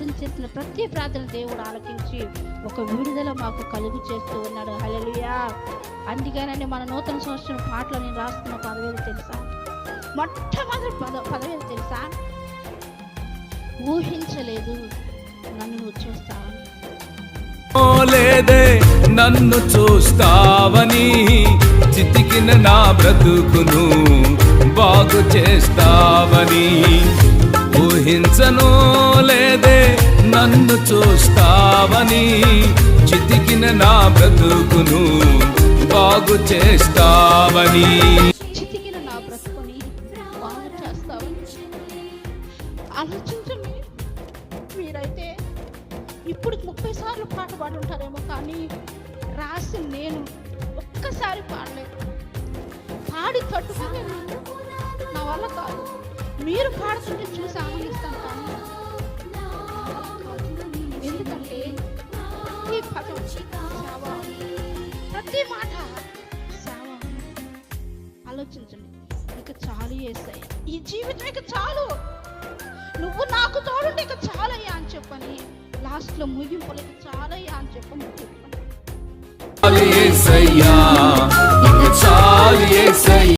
ప్రార్థన చేసిన ప్రతి ప్రార్థన దేవుడు ఆలకించి ఒక విడుదల మాకు కలుగు చేస్తూ ఉన్నాడు. హల్లెలూయా. అందుకేనండి మన నూతన సంవత్సరం పాటలో నేను రాసుకున్న పదవేలు తెలుసా? మొట్టమొదటి పదవేలు తెలుసా? ఊహించలేదు నన్ను నువ్వు చూస్తావని. లేదే నన్ను చూస్తావని, చితికిన నా బ్రతుకును బాగు చేస్తావని. ఊహించను లేదే నన్ను చూస్తావని, చితికిన నా బ్రతుకును బాగు చేస్తావని. చితికిన నా బ్రతుకుని బాగు చేస్తావని. ఆలోచించండి, మీరైతే ఇప్పుడు 30 సార్లు పాట పాడుంటారేమో, కానీ రాసి నేను ఒక్కసారి పాడలేదు. పాడి తట్టుకోలేదు, నా వల్ల కాదు. మీరు పాడుతుంటే చూసి ఆనందిస్తాను, కానీ ఎందుకంటే ప్రతి పదం సేవ, ప్రతి మాట సేవ. ఆలోచించండి, ఇక చాలు యేసయ్యా, ఈ జీవితం ఇక చాలు, నువ్వు నాకు తోడుంటే ఇక చాలయ్యా అని చెప్పని లాస్ట్లో ముగింపులకి చాలయ్యా అని చెప్పని చెప్పండి.